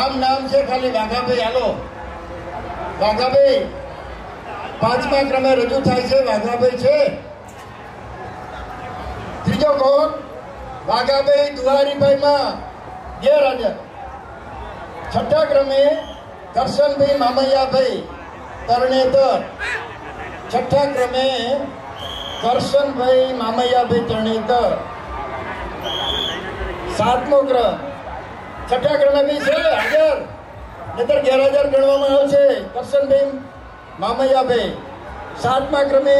ગામ નામ છે ખાલી વાઘાભાઈ. હાલો વાઘાભાઈ 5મા ક્રમે રજૂ થાય છે. વાઘાભાઈ છે. ત્રીજો કોણ? વાઘાભાઈ દુવારીભાઈમાં ગેરહાજર. 6ઠા ક્રમે કરશનભાઈ મામૈયાભાઈ તરણેતર. 6ઠા ક્રમે કરશનભાઈ મામૈયાભાઈ તરણેતર. 7મો ક્રમ 6ઠા ક્રમે બી છે હાજર, નહીતર ગેરહાજર ગણવામાં આવશે. કરશનભાઈ મામૈયાભાઈ 7મા ક્રમે.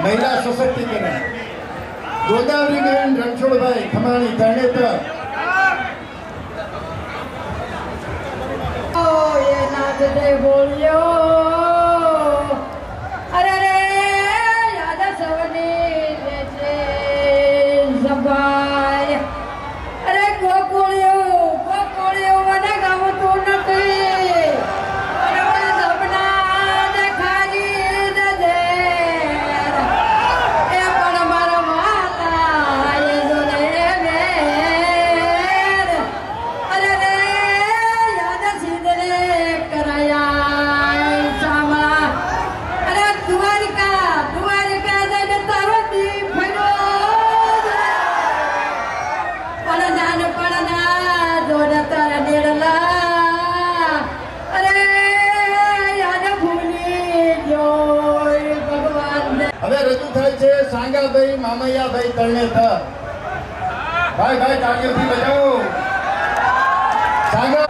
મહિલા સશક્તિકરણ. ગોદાવરીબેન રણછોડભાઈ ખમાણી તરણેતર. બોલ્યો અરે રે યાદ સવની સભાય. અરે ગોકુળિયો મને ગમતું નથી. સાંગાભાઈ મામૈયાભાઈ તરણેતર. ભાઈ ભાઈ તાળીઓથી બજાવો. સાંગા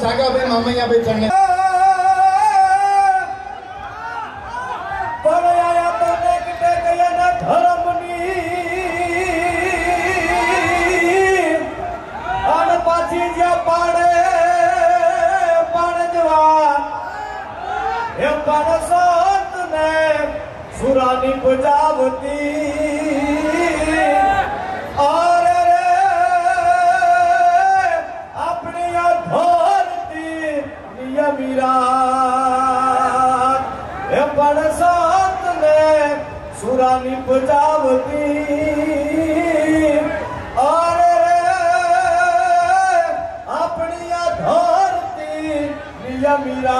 સાગાભાઈ મામૈયાભાઈ ચરણે सुरानी बजावती और रे अपनी धरती मीरा पण साथ ने सुरानी बजावती और रे अपनी धरती मीरा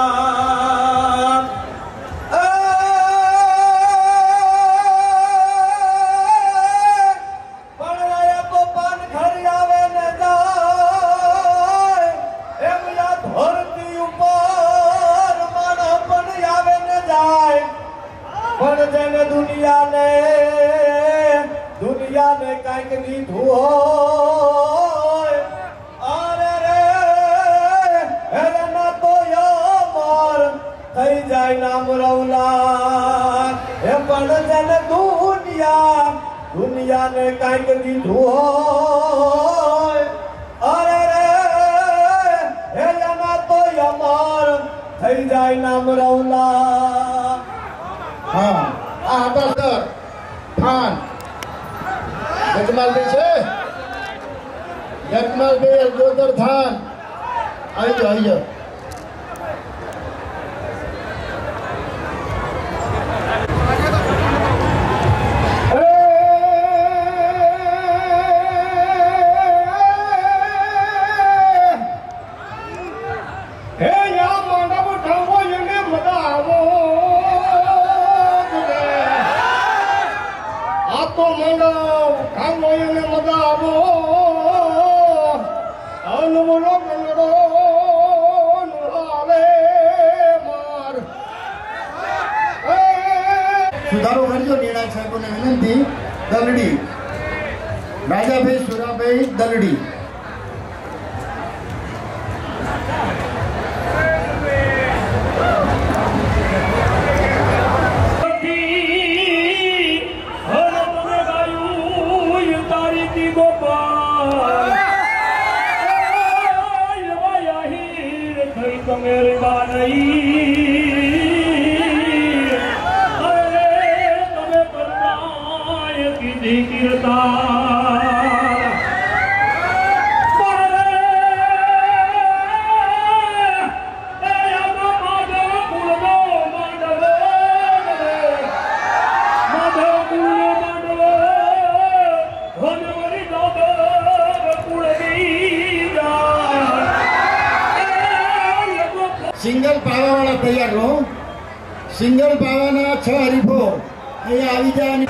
दुनिया ने कांईक लीधुं होय अरे रे एना तो यार थई जाय नाम रौला हे पण जन दुनिया ने कांईक लीधुं होय अरे रे एना तो यार थई जाय नाम रौला हाँ आ હતા સર થાન યજમાલભાઈ છે યજમાલભાઈ અજોદર થાન આવી જાઓ સુધારો કરજો નિર્ણાયક સાહેબોને વિનંતી દલડી રાજાભાઈ સુરાભાઈ દલડી સિંગલ પાવાવાળા તૈયાર રહો સિંગલ પાવાના 6 હરીફો અહીંયા આવી જાય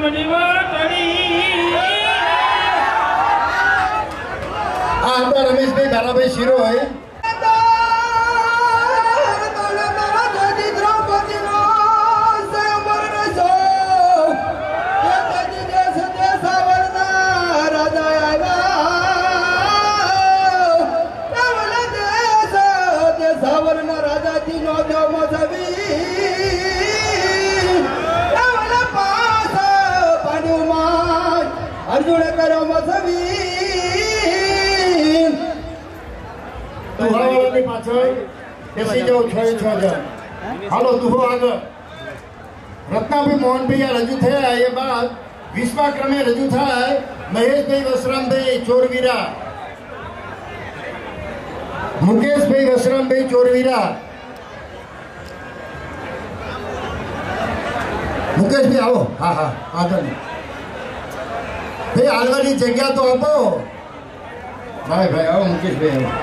આ હતા રમેશભાઈ ધારાભાઈ શિરોય. અર્જુન કરો મસવી દુહાવાળાની પાછળ બેસી જાઓ 6 જણ. હાલો દુહો આગળ. રત્નાભાઈ મોહનભાઈ આ રજૂ થયા એ બાદ 20મા ક્રમે રજૂ થાય મહેશભાઈ વસરામભાઈ ચોરવીરા, મુકેશભાઈ વસરામભાઈ ચોરવીરા. મુકેશભાઈ આવો. હા હા આગળ ભાઈ હાલવાની જગ્યા તો આપો. ભાઈ ભાઈ આવો મુકેશભાઈ આવો.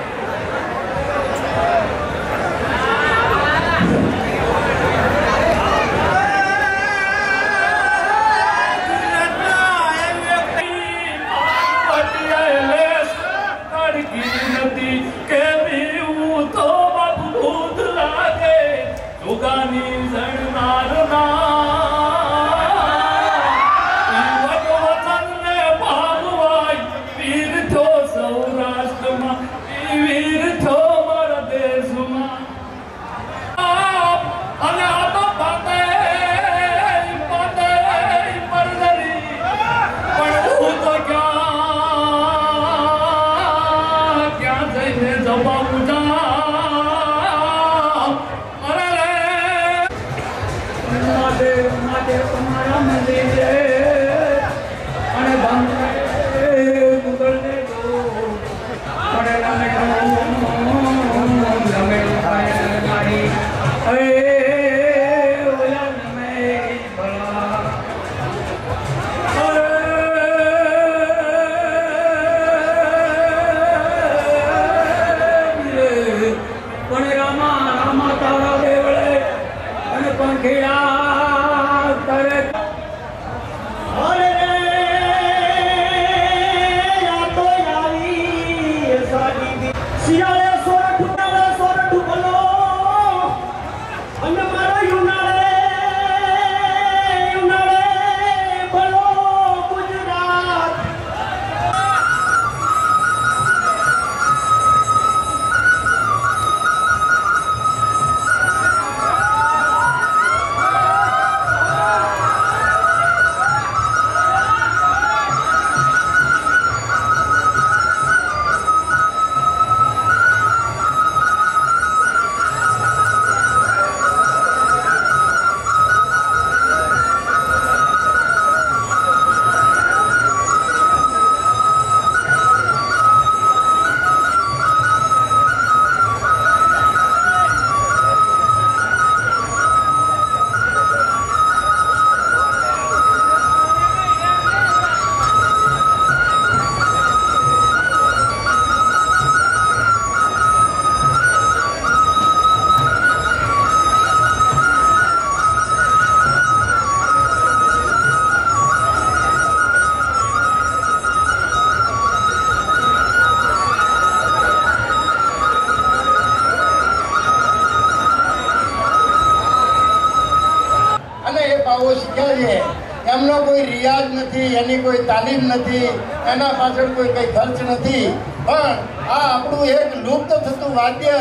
એમનો કોઈ રિયાઝ નથી, એની કોઈ તાલીમ નથી, એના પાછળ કોઈ કઈ ખર્ચ નથી. પણ આ આપણું એક લુપ્ત થતું વાદ્ય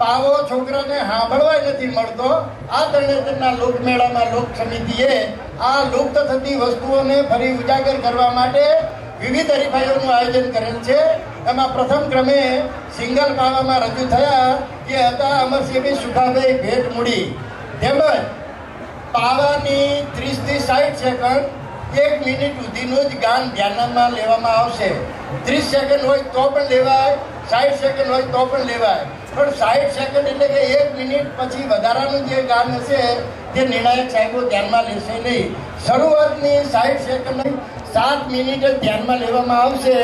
પાવો છોકરાને સાંભળવા નથી મળતો. આ તરણેતરના લોકમેળામાં લોક સમિતિએ આ લુપ્ત થતી વસ્તુઓને ફરી ઉજાગર કરવા માટે વિવિધ હરીફાઈઓનું આયોજન કરેલ છે. એમાં પ્રથમ ક્રમે સિંગલ પાવામાં રજૂ થયા જે હતા અમરસિંહભાઈ સુખાભાઈ ભેટમૂડી. તેમજ પાવાની 30 થી 60 સેકન્ડ 1 મિનિટ સુધીનું જ ગાન ધ્યાનમાં લેવામાં આવશે. 30 સેકન્ડ હોય તો પણ લેવાય, 60 સેકન્ડ હોય તો પણ લેવાય. પણ 60 સેકન્ડ એટલે કે 1 મિનિટ પછી વધારાનું જે ગાન હશે તે નિર્ણાયક સાહેબો ધ્યાનમાં લેશે નહીં. શરૂઆતની 60 સેકન્ડ 7 મિનિટ જ ધ્યાનમાં લેવામાં આવશે.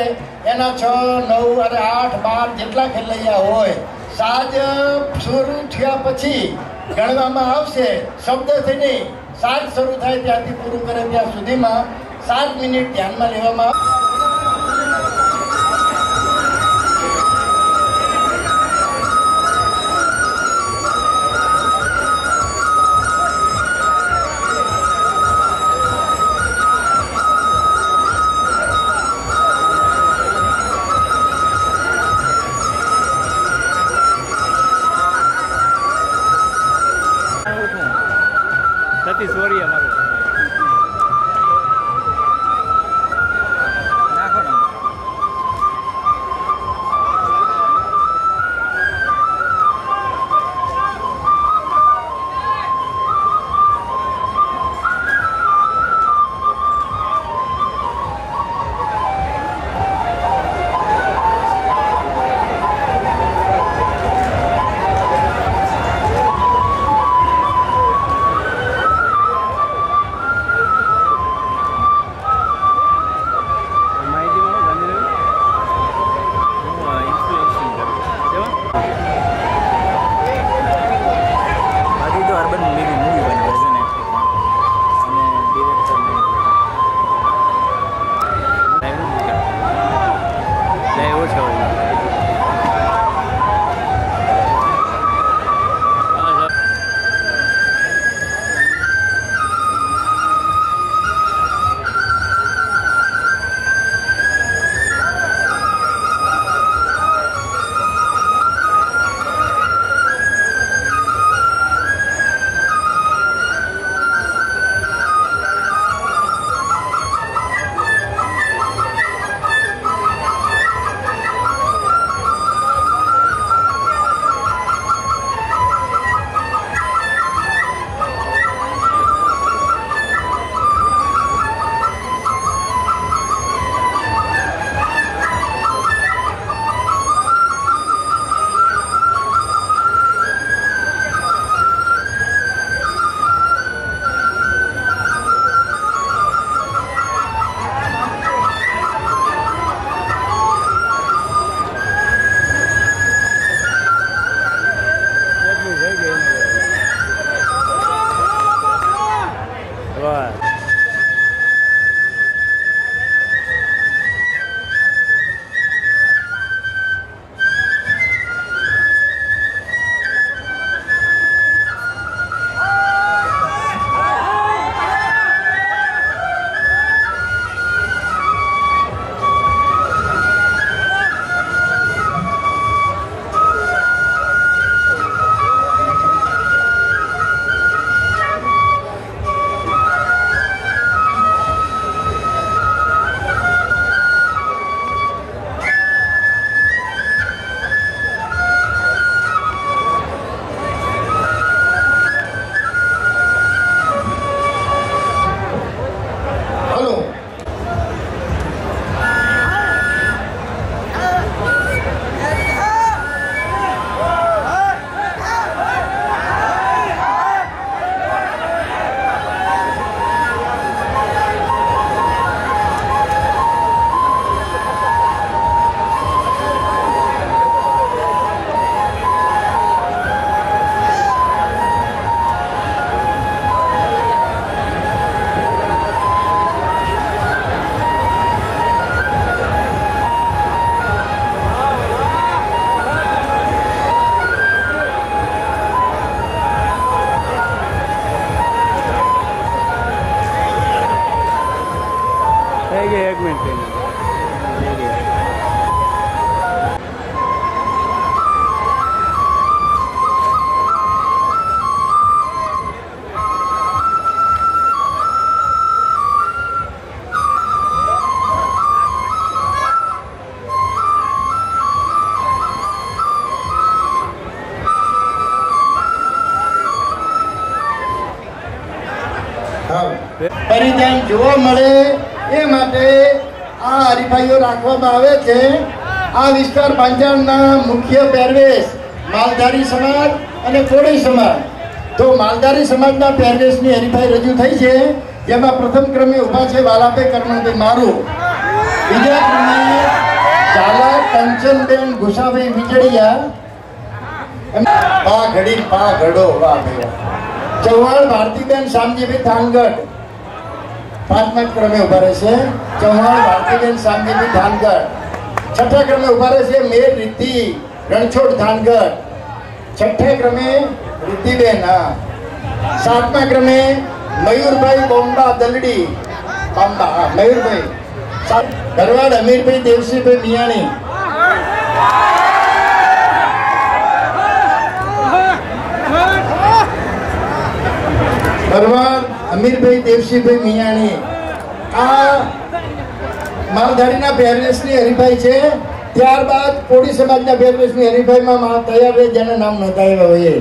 એના 6, 9 અને 8, 12 જેટલા ખેલૈયા હોય સાજ શરૂ થયા પછી ગણવામાં આવશે. શબ્દથી નહીં, 7 શરૂ થાય ત્યાંથી પૂરું કરે ત્યાં સુધીમાં 7 મિનિટ ધ્યાનમાં લેવામાં આવે. સતીશ વરિયા મારું નાખો ને. एक मिनट પરિધાન જોવા મળે એ માટે આ હરીફાઈઓ રાખવામાં આવે છે. આ વિસ્તાર પાંચાળના મુખ્ય પહેરવેશ માલધારી સમાજ અને કોળી સમાજ. તો માલધારી સમાજના પહેરવેશની હરીફાઈ રજૂ થઈ છે, જેમાં પ્રથમ ક્રમે ઊભા છે વાલાભાઈ કરમણભાઈ મારું, બીજા ક્રમે ઝાલા કંચનબેન ઘુસાભાઈ વીજળિયા, પા ઘડી પા ઘડો વાહ ભાઈ. ચૌહાણ ભારતીબેન શામજીભાઈ થાનગઢ 5મા ક્રમે ઉભા રહેશે. ચૌહાણ ભારતીબેન શામજીભાઈ થાનગઢ. 6ઠા ક્રમે ઉભા રહેશે મેર રિદ્ધિ રણછોડ થાનગઢ. 6ઠા ક્રમે રિદ્ધિબેન. 7મા ક્રમે મયુરભાઈ બોમ્બા દલડી. મયુરભાઈ. ભરવાડ અમીરભાઈ દેવસીભાઈ મિયાણી. ભરવાડ અમીરભાઈ દેવસીભાઈ મિયાણી. આ માલધારીના પહેરવેશની હરીફાઈ છે. ત્યારબાદ કોળી સમાજના પહેરવેશની હરીફાઈમાં તૈયાર રહે જેના નામ નોંધાયેલા હોય.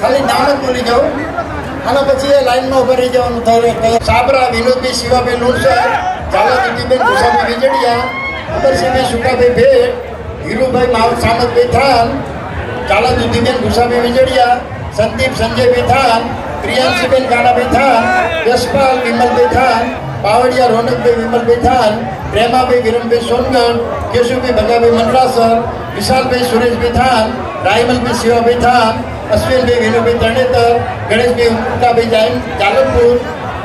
ખાલી નામ જ બોલી જાઉં. આના પછી એ લાઈનમાં ઉભા રહી જવાનું થાય. સાબરા વિનોદભાઈ શિવાભાઈ લુણસર, ઝાલા દુધીબેન ભૂષાભાઈ વીજળિયા, અમરસિંહભાઈ સુકાભાઈ ભેટ, હીરુભાઈ સામતભાઈ થાન, ઝાલા દુધીબેન ભૂષાભાઈ વીજળિયા, સંદીપ સંજયભાઈ થાન, પ્રિયાંશીબેન કાનાભાઈ થાન, યશપાલ વિમલભાઈ થાન, પાવડિયા રોનકભાઈ વિમલભાઈ થાન, પ્રેમાભાઈ વિરમભાઈ સોનગઢ, કેશુભાઈ ભગાભાઈ મંડરાસર, વિશાલભાઈ સુરેશભાઈ થાન, રાયમલભાઈ શિવાભાઈ થાન, અશ્વિનભાઈ વિનુભાઈ તરણેતર, ગણેશભાઈ ઉમકાભાઈ જાલમપુર,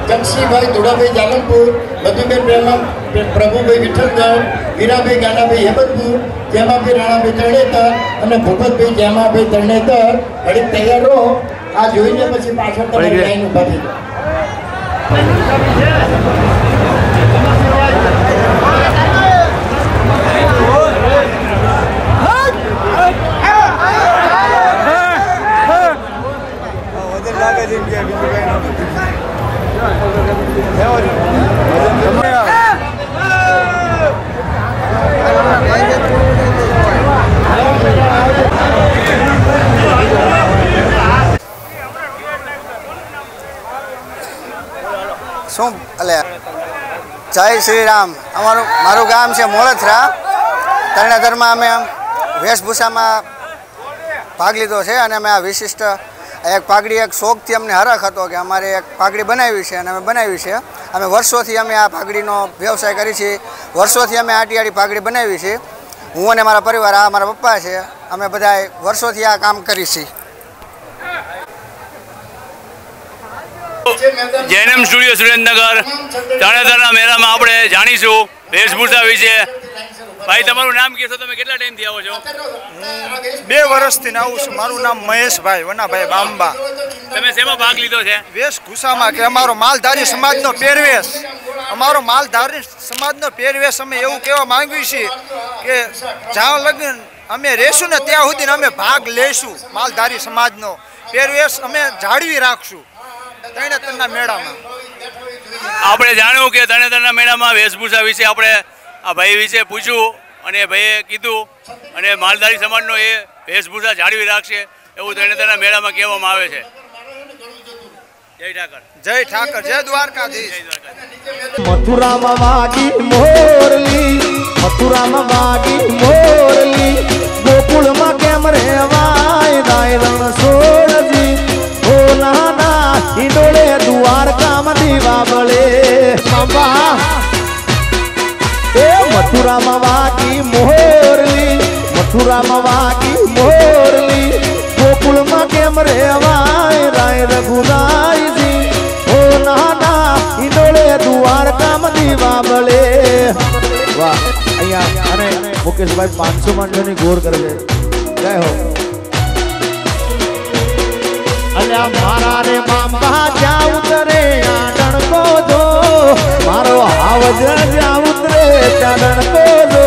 જગસીભાઈ ધુડાભાઈ જાલમપુર, મધુભાઈ પ્રભુભાઈ વિઠ્ઠલગઢ, વીરાભાઈ ગાનાભાઈ હેબતપુર, જેમાભાઈ રાણાભાઈ તરણેતર અને ભૂપતભાઈ જેમાભાઈ તરણેતર. ઘડી તૈયાર રહો. આ જોઈને પછી પાછળ તમારી લાઈન ઉભા થઈ જાય. શું એટલે જય શ્રી રામ. મારું ગામ છે મોળથરા. તરણેતરમાં અમે વેશભૂષામાં ભાગ લીધો છે અને અમે આ વિશિષ્ટ એક પાઘડી એક શોખથી અમને હરખ હતો કે અમારે એક પાઘડી બનાવી છે અને અમે બનાવી છે. અમે વર્ષોથી અમે આ પાઘડીનો વ્યવસાય કરી છીએ. વર્ષોથી અમે આટી પાઘડી બનાવી છે. હું અને મારા પરિવાર, આ મારા પપ્પા છે, અમે બધા વર્ષોથી આ કામ કરી છીએ. જૈનમ સ્ટુડિયો સુરેન્દ્રનગર તરણેતરના મેળામાં આપણે જાણીશું વેશભૂષા વિશે. ભાઈ તમારું નામ કહેશો? તમે કેટલા ટાઈમથી આવો છો? 2 વર્ષથી આવું છું. મારું નામ મહેશભાઈ વનાભાઈ બાંબા. તમે શેમાં ભાગ લીધો છે? વેશભૂષામાં કે અમારો માલધારી સમાજનો પહેરવેશ, અમારો માલધારી સમાજનો પહેરવેશ અમે એવું કહેવા માંગીએ છીએ કે જ્યાં લગ્ન અમે રહેશું ને ત્યાં સુધી અમે ભાગ લઈશું. માલધારી સમાજનો પહેરવેશ અમે જાળવી રાખશું તરણેતરના મેળામાં. આપણે જાણ્યું કે તરણેતરના મેળામાં વેશભૂષા વિશે આપણે આ ભાઈ વિશે પૂછ્યું અને ભાઈએ કીધું અને માલધારી સમાજનો એ વેશભૂષા જાળવી રાખશે એવું તરણેતરના મેળામાં કહેવામાં આવે છે. જય ઠાકર. જય ઠાકર. જય દ્વારકાધીશ. મથુરામાં વાગી મોરલી, મથુરામાં વાગી મોરલી, ગોકુળમાં કેમ રેવાય રાયરણ સોળજી. ઓ નાના ઈડોળે દ્વારકામાં દીવા બળે બાબા. એ મથુરામાં વાગી મોરલી, મથુરામાં વાગી મોરલી, ગોકુળમાં કેમ રેવાય રાય રઘુરાયજી. ઓ નાના ઈડોળે દ્વારકામાં દીવા બળે. વાહ. અહીંયા અને મુકેશભાઈ 500 માણસોની ગોળ કરે છે. જય હો. અલ્યા મારા રે બાંબા જ્યાં ઉતરે ત્યાં ડણકો જો, મારો આવજ જ્યાં ઉતરે ત્યાં ડણકો જો.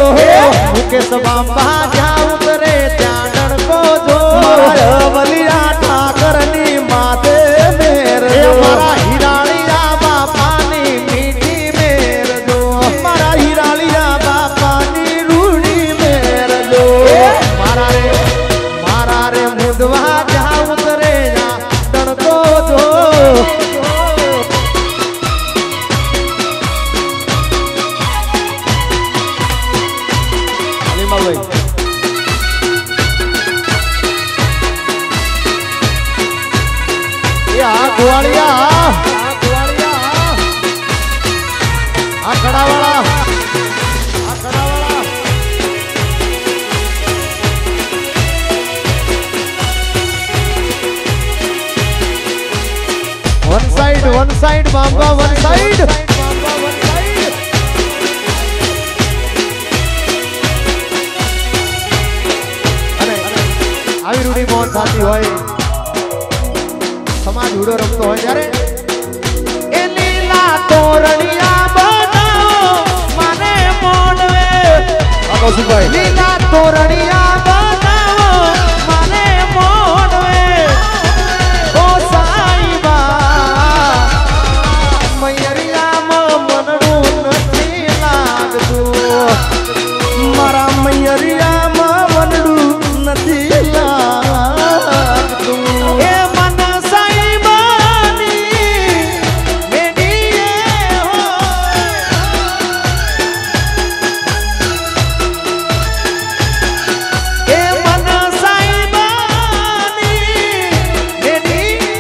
મુકેશ બાંબા જ્યાં ઉતરે ત્યાં ડણકો જો. મારા વલિયા ઠાકરની માથે મેર જો. મારા હિરાળિયા બાપાની મીઠી મેર જો. મારા હિરાળિયા બાપાની રૂડી મેર જો. મારા રે મુદવા જ્યાં ઉતરે ડણકો જો. વન સાઈડ બાંબા વન સાઈડ અને આવી રૂડી મોહન થતી હોય સમાજ હુડો રમતો હોય ત્યારે એ લીલા તોરણિયા બનાવો મને મોડવે કૌશિકભાઈ લીલા તોરણિયા બનાવો મને મોડવે ઓ સાઈબા મૈયરિયામાં મનનું નથી લાગતું મારા મૈયરિયામાં મનનું નથી લાગતું એ મન સાઈબાની મેડીએ એ મન સાઈબાની મેડીએ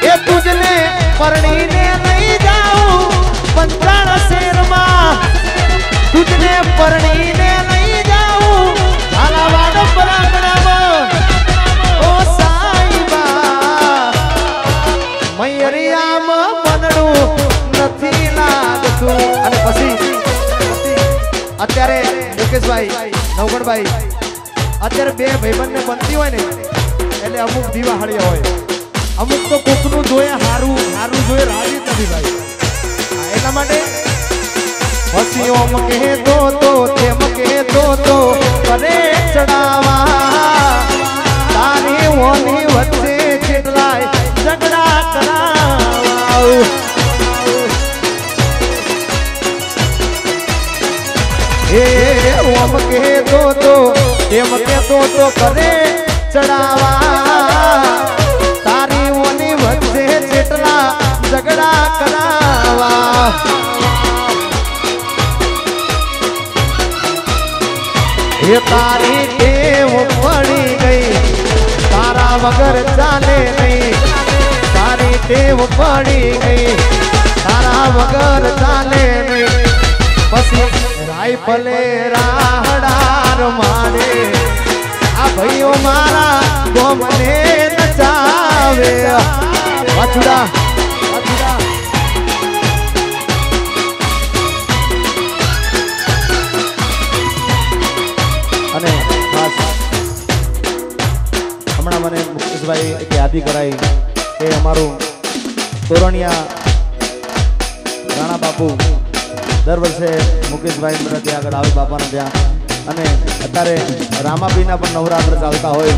એ તુજને પરણીને લઈ જાઉં પંચાળ શેરમાં તુજને પરણીને લઈ જાઉં ઝાલાવાડ પરાગણામાં ઓ સાઈબા મૈયરિયામાં મનનું નથી લાગતું અને પછી અત્યારે મુકેશભાઈ નવગણભાઈ અત્યારે બે ભાઈબંધને બનતી હોય ને એટલે અમુક દિવાહળીઓ હોય અમુક તો કોકનું જોઈએ હારું જોઈએ રાજી નથી ભાઈ એટલા માટે હસીઓ મકે તો તેમ કે તો કરે ચડાવા તારી ઓની વચ્ચે કેટલાય ઝઘડા કરાવા એ ઓમ કે તો તેમ કે તો કરે ચડાવા તારી ઓની વચ્ચે કેટલા ઝઘડા કરાવા એ તારી ટેવ પડી ગઈ તારા વગર ચાલે નહીં તારી ટેવ પડી ગઈ તારા વગર ચાલે નહીં પછી રાઈફલે રાહડાર મારે આ ભાઈઓ મારા ગોમને નચાવે વાછુડા અને ખાસ હમણાં મને મુકેશભાઈ એક યાદી કરાઈ એ અમારું તોરણિયા રાણા બાપુ દર વર્ષે મુકેશભાઈ ત્યાં આગળ આવે બાપાના ત્યાં અને અત્યારે રામાપીના પણ નવરાત્ર ચાલતા હોય